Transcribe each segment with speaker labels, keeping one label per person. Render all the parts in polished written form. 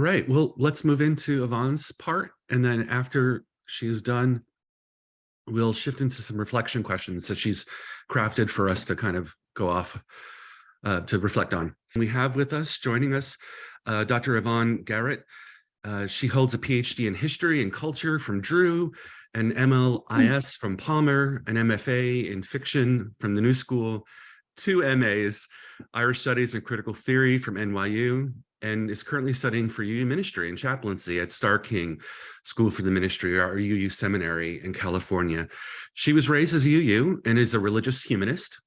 Speaker 1: right, well, let's move into Yvonne's part, and then after she is done, we'll shift into some reflection questions that she's crafted for us to kind of go off to reflect on. We have with us, joining us, Dr. Yvonne Garrett. She holds a PhD in history and culture from Drew, an MLIS from Palmer, an MFA in fiction from the New School, 2 MAs, Irish Studies and Critical Theory from NYU, and is currently studying for UU Ministry and Chaplaincy at Starr King School for the Ministry, or UU Seminary in California. She was raised as a UU and is a religious humanist,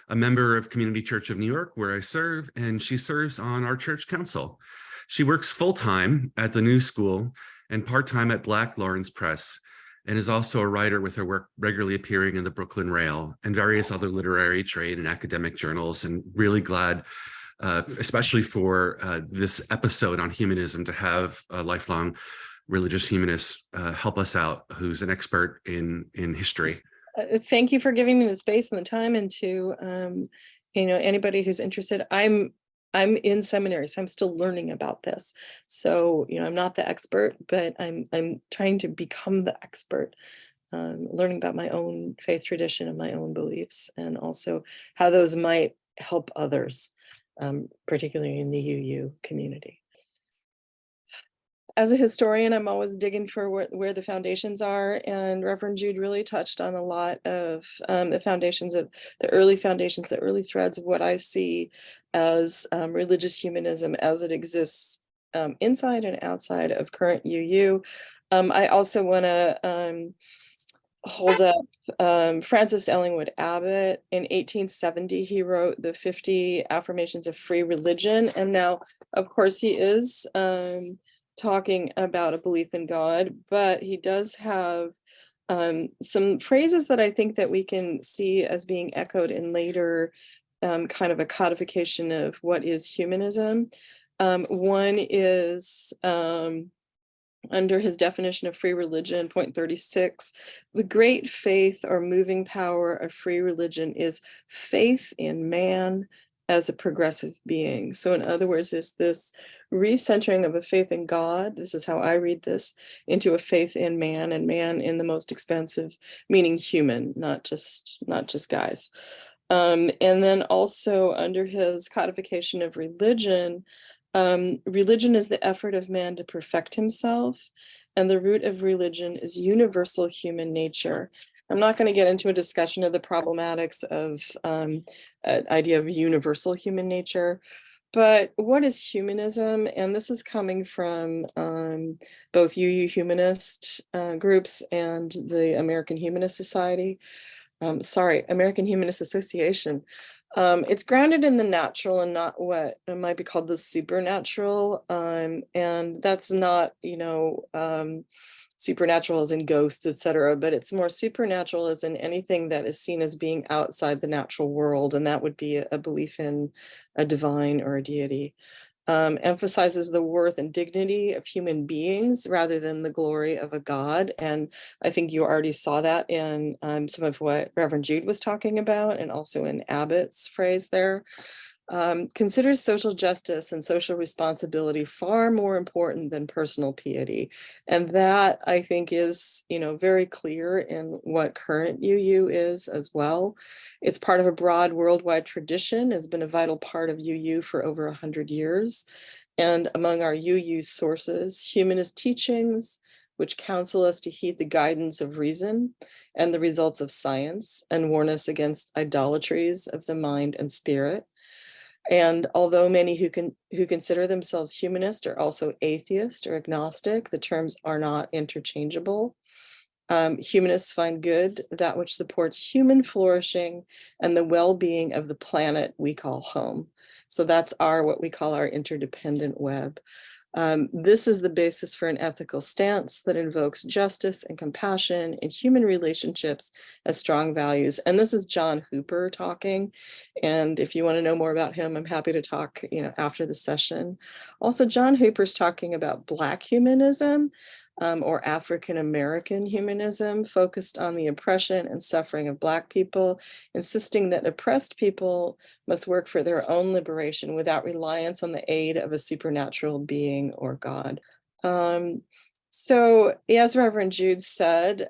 Speaker 1: a member of Community Church of New York, where I serve, and she serves on our church council. She works full-time at the New School and part-time at Black Lawrence Press, and is also a writer with her work regularly appearing in the Brooklyn Rail and various other literary, trade, and academic journals. And really glad, especially for this episode on humanism, to have a lifelong religious humanist help us out, who's an expert in history.
Speaker 2: Thank you for giving me the space and the time, and to anybody who's interested. I'm in seminary, so I'm still learning about this. So, I'm not the expert, but I'm trying to become the expert, learning about my own faith tradition and my own beliefs, and also how those might help others, particularly in the UU community. As a historian, I'm always digging for where the foundations are, and Reverend Jude really touched on a lot of the foundations of the early threads of what I see as religious humanism as it exists inside and outside of current UU. I also want to hold up Francis Ellingwood Abbott. In 1870, he wrote the 50 Affirmations of Free Religion, and now, of course, he is talking about a belief in God, but he does have some phrases that I think that we can see as being echoed in later kind of a codification of what is humanism. One is under his definition of free religion, point 36, the great faith or moving power of free religion is faith in man as a progressive being. So in other words, it's this recentering of a faith in God, this is how I read this, into a faith in man, and man in the most expansive, meaning human, not just guys. And then also under his codification of religion, religion is the effort of man to perfect himself, and the root of religion is universal human nature. I'm not going to get into a discussion of the problematics of an idea of universal human nature, but what is humanism? And this is coming from both UU humanist groups and the American Humanist Society. American Humanist Association. It's grounded in the natural and not what might be called the supernatural. And that's not, supernatural as in ghosts, etc., but it's more supernatural as in anything that is seen as being outside the natural world, and that would be a belief in a divine or a deity. Emphasizes the worth and dignity of human beings rather than the glory of a god, and I think you already saw that in some of what Reverend Jude was talking about, and also in Abbott's phrase there. Considers social justice and social responsibility far more important than personal piety. And that, I think, is, very clear in what current UU is as well. It's part of a broad worldwide tradition, has been a vital part of UU for over 100 years. And among our UU sources, humanist teachings, which counsel us to heed the guidance of reason and the results of science, and warn us against idolatries of the mind and spirit. And although many who consider themselves humanist are also atheist or agnostic, the terms are not interchangeable. Humanists find good that which supports human flourishing and the well-being of the planet we call home. So that's what we call our interdependent web. This is the basis for an ethical stance that invokes justice and compassion in human relationships as strong values. And this is John Hooper talking. And if you want to know more about him, I'm happy to talk, after the session. Also, John Hooper's talking about Black humanism. or African American humanism, focused on the oppression and suffering of Black people, insisting that oppressed people must work for their own liberation without reliance on the aid of a supernatural being or God. So as Reverend Jude said,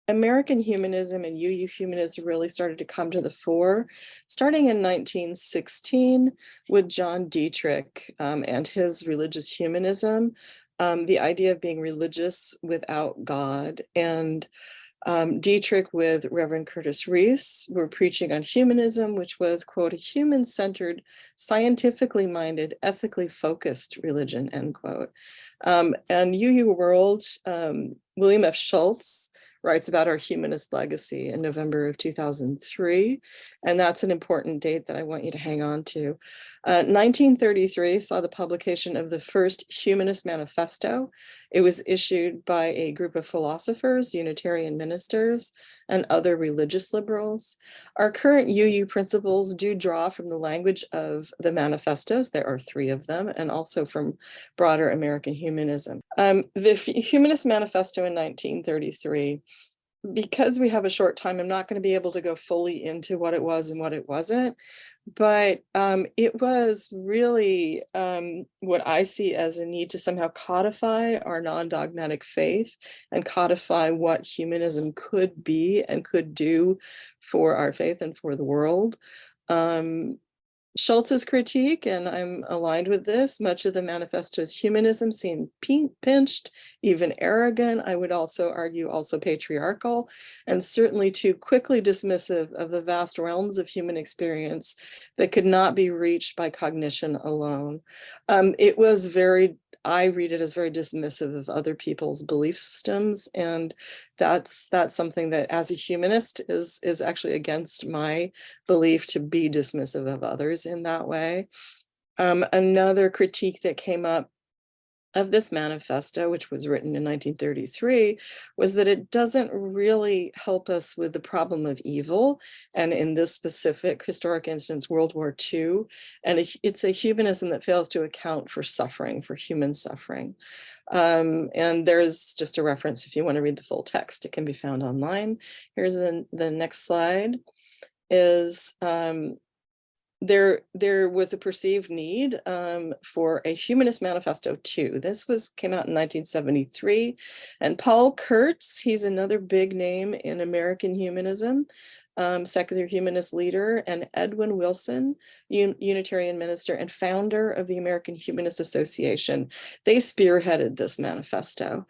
Speaker 2: American humanism and UU humanism really started to come to the fore, starting in 1916 with John Dietrich and his religious humanism, the idea of being religious without God. And Dietrich with Reverend Curtis Reese were preaching on humanism, which was, quote, a human-centered, scientifically minded, ethically focused religion, end quote. And UU World, William F. Schultz writes about our humanist legacy in November of 2003. And that's an important date that I want you to hang on to. 1933 saw the publication of the first Humanist Manifesto. It was issued by a group of philosophers, Unitarian ministers, and other religious liberals. Our current UU principles do draw from the language of the manifestos. There are 3 of them, and also from broader American humanism. The Humanist Manifesto in 1933, because we have a short time, I'm not going to be able to go fully into what it was and what it wasn't, but it was really what I see as a need to somehow codify our non-dogmatic faith and codify what humanism could be and could do for our faith and for the world. Schultz's critique, and I'm aligned with this, much of the manifesto's humanism seemed pinched, even arrogant, I would also argue also patriarchal, and certainly too quickly dismissive of the vast realms of human experience that could not be reached by cognition alone. It was very, I read it as very dismissive of other people's belief systems, and that's something that as a humanist is actually against my belief to be dismissive of others in that way. Another critique that came up of this manifesto, which was written in 1933, was that it doesn't really help us with the problem of evil, and in this specific historic instance, World War II, and it's a humanism that fails to account for suffering, for human suffering. And there's just a reference if you want to read the full text, it can be found online. Here's the next slide, is there was a perceived need for a Humanist Manifesto 2. This came out in 1973, and Paul Kurtz, he's another big name in American humanism, secular humanist leader, and Edwin Wilson, Unitarian minister and founder of the American Humanist Association. They spearheaded this manifesto.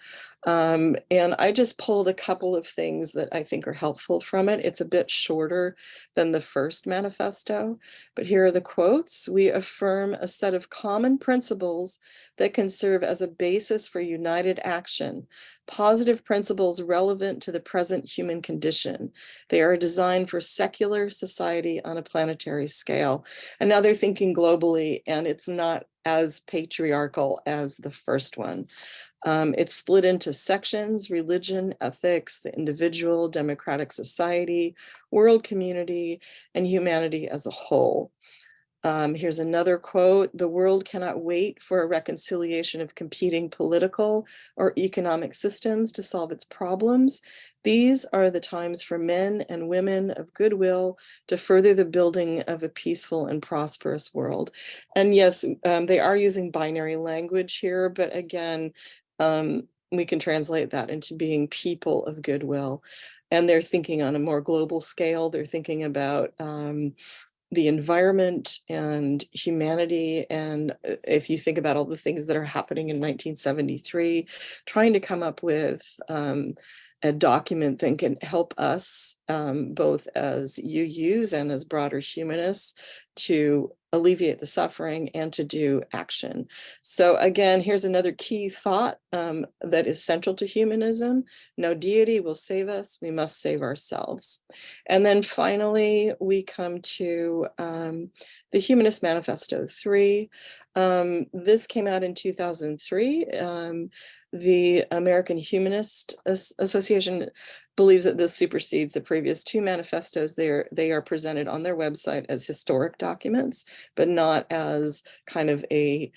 Speaker 2: And I just pulled a couple of things that I think are helpful from it. It's a bit shorter than the first manifesto, but here are the quotes. We affirm a set of common principles that can serve as a basis for united action, positive principles relevant to the present human condition. They are designed for secular society on a planetary scale. And now they're thinking globally, and it's not as patriarchal as the first one. It's split into sections: religion, ethics, the individual, democratic society, world community, and humanity as a whole. Here's another quote: the world cannot wait for a reconciliation of competing political or economic systems to solve its problems. These are the times for men and women of goodwill to further the building of a peaceful and prosperous world. And yes, they are using binary language here, but again, we can translate that into being people of goodwill. And they're thinking on a more global scale. They're thinking about the environment and humanity. And if you think about all the things that are happening in 1973, trying to come up with a document that can help us both as UUs and as broader humanists to alleviate the suffering and to do action. So again, here's another key thought that is central to humanism: no deity will save us, we must save ourselves. And then finally, we come to the Humanist Manifesto 3. This came out in 2003. The American Humanist Association believes that this supersedes the previous 2 manifestos. They are presented on their website as historic documents, but not as kind of a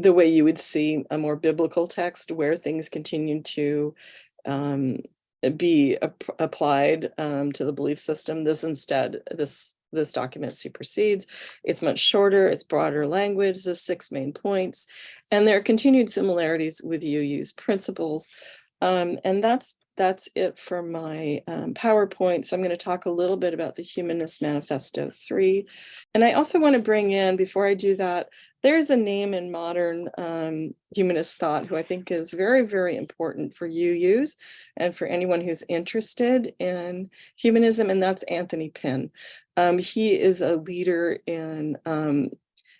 Speaker 2: the way you would see a more biblical text where things continue to be applied to the belief system. This document supersedes. It's much shorter, it's broader language, the 6 main points, and there are continued similarities with UU's principles. And that's it for my PowerPoint. So I'm going to talk a little bit about the Humanist Manifesto 3. And I also want to bring in, before I do that, there's a name in modern humanist thought who I think is very, very important for UUs and for anyone who's interested in humanism, and that's Anthony Pinn. He is a leader in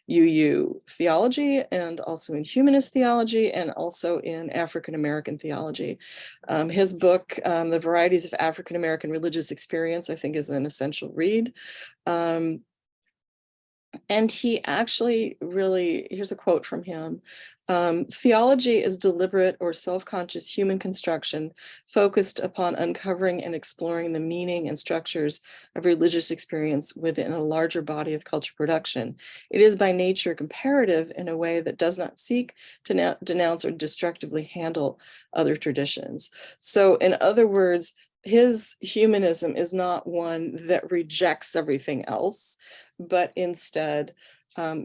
Speaker 2: UU theology and also in humanist theology and also in African-American theology. His book, The Varieties of African-American Religious Experience, I think is an essential read. And he actually really, here's a quote from him. Theology is deliberate or self-conscious human construction focused upon uncovering and exploring the meaning and structures of religious experience within a larger body of culture production. It is by nature comparative in a way that does not seek to denounce or destructively handle other traditions. So in other words, his humanism is not one that rejects everything else, but instead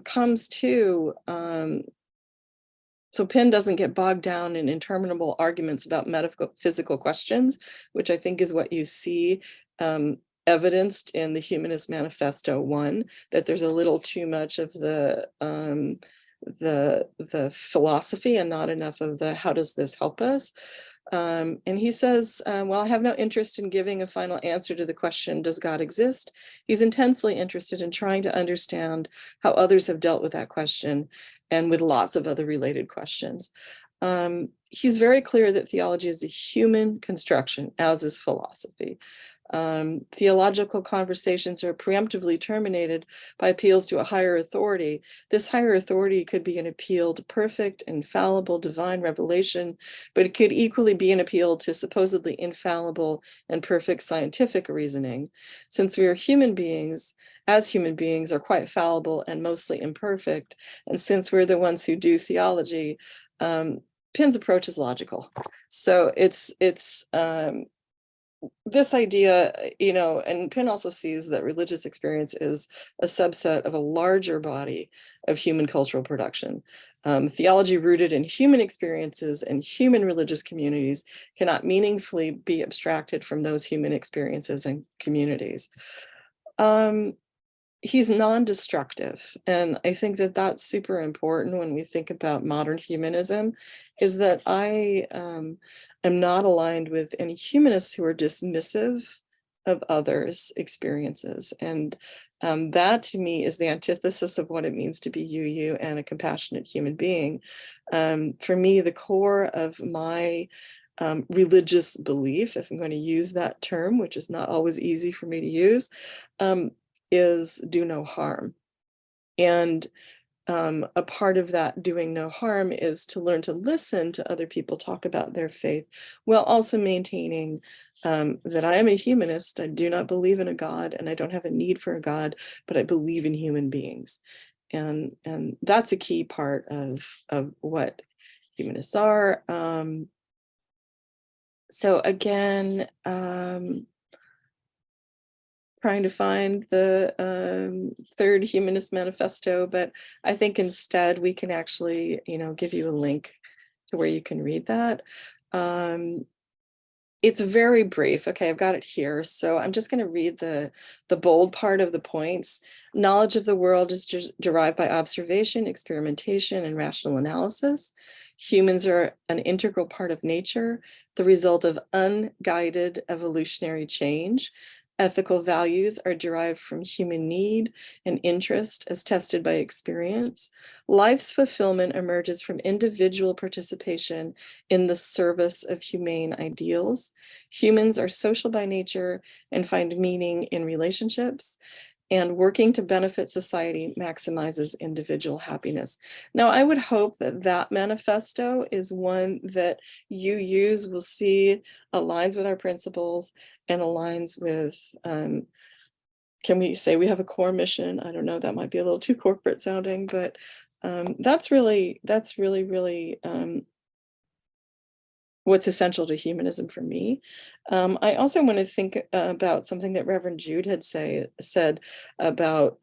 Speaker 2: comes to, so Pinn doesn't get bogged down in interminable arguments about metaphysical questions, which I think is what you see evidenced in the Humanist Manifesto 1, that there's a little too much of the philosophy and not enough of the how does this help us. And he says, well, I have no interest in giving a final answer to the question, does God exist? He's intensely interested in trying to understand how others have dealt with that question and with lots of other related questions. He's very clear that theology is a human construction, as is philosophy. Theological conversations are preemptively terminated by appeals to a higher authority. This higher authority could be an appeal to perfect, infallible, divine revelation, but it could equally be an appeal to supposedly infallible and perfect scientific reasoning. Since we are human beings, as human beings are quite fallible and mostly imperfect, and since we're the ones who do theology, Pinn's approach is logical. So it's this idea, you know, and Pinn also sees that religious experience is a subset of a larger body of human cultural production. Theology rooted in human experiences and human religious communities cannot meaningfully be abstracted from those human experiences and communities. He's non-destructive, and I think that that's super important when we think about modern humanism, is that I am not aligned with any humanists who are dismissive of others' experiences, and that to me is the antithesis of what it means to be UU and a compassionate human being. For me, the core of my religious belief, if I'm going to use that term, which is not always easy for me to use, is do no harm. And a part of that doing no harm is to learn to listen to other people talk about their faith, while also maintaining that I am a humanist. I do not believe in a God, and I don't have a need for a God, but I believe in human beings. And that's a key part of what humanists are. So again, trying to find the third Humanist Manifesto, but I think instead we can actually, you know, give you a link to where you can read that. It's very brief. Okay, I've got it here. So I'm just going to read the bold part of the points. Knowledge of the world is derived by observation, experimentation, and rational analysis. Humans are an integral part of nature, the result of unguided evolutionary change. Ethical values are derived from human need and interest as tested by experience. Life's fulfillment emerges from individual participation in the service of humane ideals. Humans are social by nature and find meaning in relationships, and working to benefit society maximizes individual happiness. Now, I would hope that that manifesto is one that UUs will see aligns with our principles and aligns with, can we say we have a core mission? I don't know, that might be a little too corporate sounding, but that's really what's essential to humanism for me. I also want to think about something that Reverend Jude had said about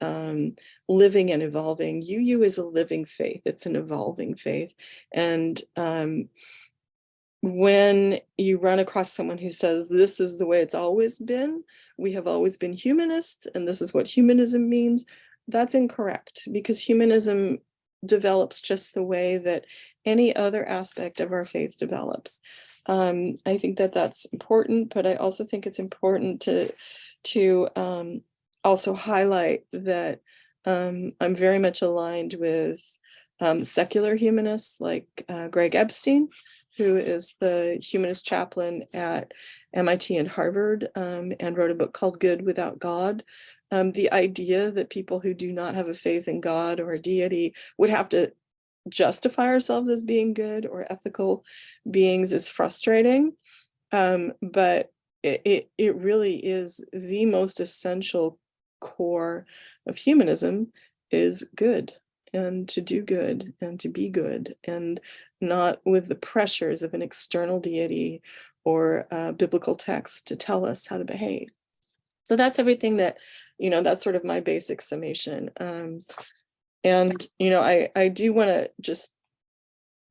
Speaker 2: living and evolving. UU is a living faith. It's an evolving faith. And when you run across someone who says, this is the way it's always been, we have always been humanists, and this is what humanism means, that's incorrect, because humanism develops just the way that any other aspect of our faith develops. I think that that's important, but I also think it's important to also highlight that I'm very much aligned with secular humanists like Greg Epstein, who is the humanist chaplain at MIT and Harvard, and wrote a book called Good Without God. The idea that people who do not have a faith in God or a deity would have to justify ourselves as being good or ethical beings is frustrating, but it really is the most essential core of humanism is good, and to do good and to be good, and not with the pressures of an external deity or biblical text to tell us how to behave. So that's everything that, that's sort of my basic summation. And, I do want to just,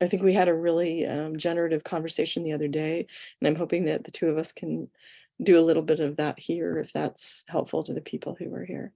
Speaker 2: I think we had a really generative conversation the other day, and I'm hoping that the two of us can do a little bit of that here, if that's helpful to the people who are here.